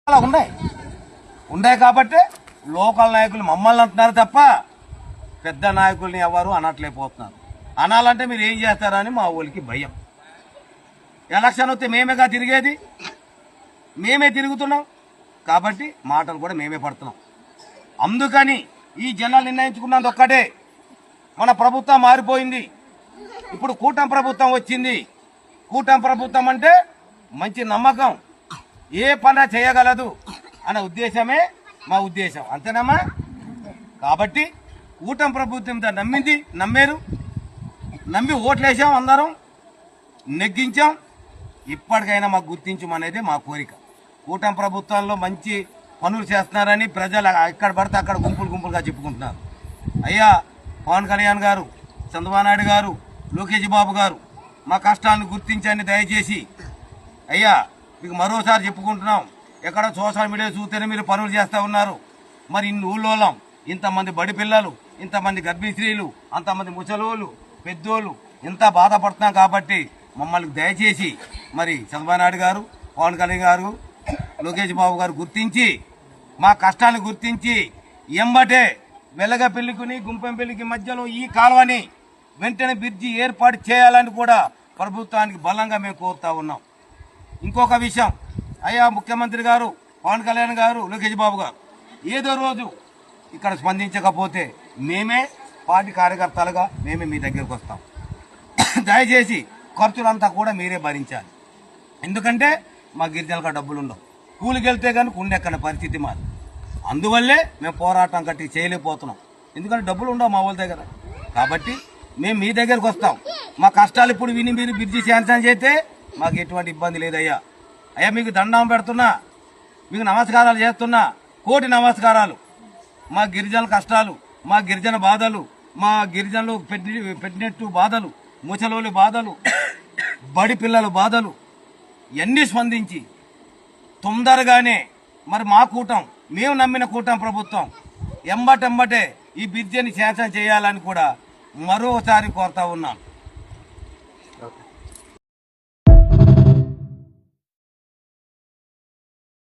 అలా ఉన్నాయి కాబట్టి లోకల్ నాయకులు మమ్మల్ని అంటున్నారు తప్ప పెద్ద నాయకుల్ని ఎవరు అనట్లేకపోతున్నారు. అనాలంటే మీరు ఏం చేస్తారని మా ఊళ్ళకి భయం. ఎలక్షన్ వస్తే మేమేగా తిరిగేది, మేమే తిరుగుతున్నాం కాబట్టి మాటలు కూడా మేమే పడుతున్నాం. అందుకని ఈ జనాలు నిర్ణయించుకున్నది ఒక్కటే, మన ప్రభుత్వం మారిపోయింది, ఇప్పుడు కూటమి ప్రభుత్వం వచ్చింది. కూటమి ప్రభుత్వం అంటే మంచి నమ్మకం, ఏ పని చేయగలదు అనే ఉద్దేశమే మా ఉద్దేశం, అంతేనమ్మా. కాబట్టి కూటమి ప్రభుత్వం నమ్మారు, నమ్మి ఓట్లేసాం, అందరం నెగ్గించాం. ఇప్పటికైనా మాకు గుర్తించమనేది మా కోరిక. కూటమి ప్రభుత్వంలో మంచి పనులు చేస్తున్నారని ప్రజలు ఎక్కడ పడితే అక్కడ గుంపులుగా చెప్పుకుంటున్నారు. అయ్యా పవన్ కళ్యాణ్ గారు, చంద్రబాబు నాయుడు గారు, లోకేష్ బాబు గారు మా కష్టాలను గుర్తించండి దయచేసి. అయ్యా మీకు మరోసారి చెప్పుకుంటున్నాం, ఎక్కడ సోషల్ మీడియా చూస్తేనే మీరు పనులు చేస్తూ ఉన్నారు. మరి ఇన్ని ఊళ్ళోళ్ళం, ఇంతమంది బడి పిల్లలు, ఇంతమంది గర్భిణీ స్త్రీలు, అంతమంది ముసలోళ్ళు, పెద్దోళ్ళు ఇంత బాధపడుతున్నాం. కాబట్టి మమ్మల్ని దయచేసి మరి చంద్రబాబు నాయుడు గారు, పవన్ కళ్యాణ్ గారు, లోకేష్ బాబు గారు గుర్తించి మా కష్టాన్ని గుర్తించి ఎంబటే వెలగపల్లికి గుంపంపల్లికి మధ్యలో ఈ కాలువని వెంటనే బ్రిడ్జి ఏర్పాటు చేయాలని కూడా ప్రభుత్వానికి బలంగా మేము కోరుతా ఉన్నాం. ఇంకొక విషయం, అయ్యా ముఖ్యమంత్రి గారు, పవన్ కళ్యాణ్ గారు, లోకేష్ బాబు గారు ఏదో రోజు ఇక్కడ స్పందించకపోతే మేమే పార్టీ కార్యకర్తలుగా మేమే మీ దగ్గరకు వస్తాం. దయచేసి ఖర్చులంతా కూడా మీరే భరించాలి. ఎందుకంటే మా గిరిజనులకు డబ్బులు ఉండవు, కూలికి వెళ్తే కానీ కుండెక్కని పరిస్థితి మాది. అందువల్లే మేము పోరాటం కట్టి చేయలేకపోతున్నాం, ఎందుకంటే డబ్బులు ఉండవు మా వాళ్ళ దగ్గర. కాబట్టి మేము మీ దగ్గరకు వస్తాం. మా కష్టాలు ఇప్పుడు విని మీరు బ్రిడ్జి శాంక్షన్ చేస్తే మాకు ఎటువంటి ఇబ్బంది లేదయ్యా. అయ్యా మీకు దండం పెడుతున్నా, మీకు నమస్కారాలు చేస్తున్నా, కోటి నమస్కారాలు. మా గిరిజనుల కష్టాలు, మా గిరిజన బాధలు, మా గిరిజనులు పెట్టినట్టు బాధలు, ముసలోళ్ళ బాధలు, బడి పిల్లల బాధలు ఇవన్నీ స్పందించి తొందరగానే మరి మా కూటం, మేము నమ్మిన కూటమి ప్రభుత్వం ఎంబటెంబటే ఈ బ్రిడ్జిని శాంక్షన్ చేయాలని కూడా మరోసారి కోరుతా ఉన్నాను.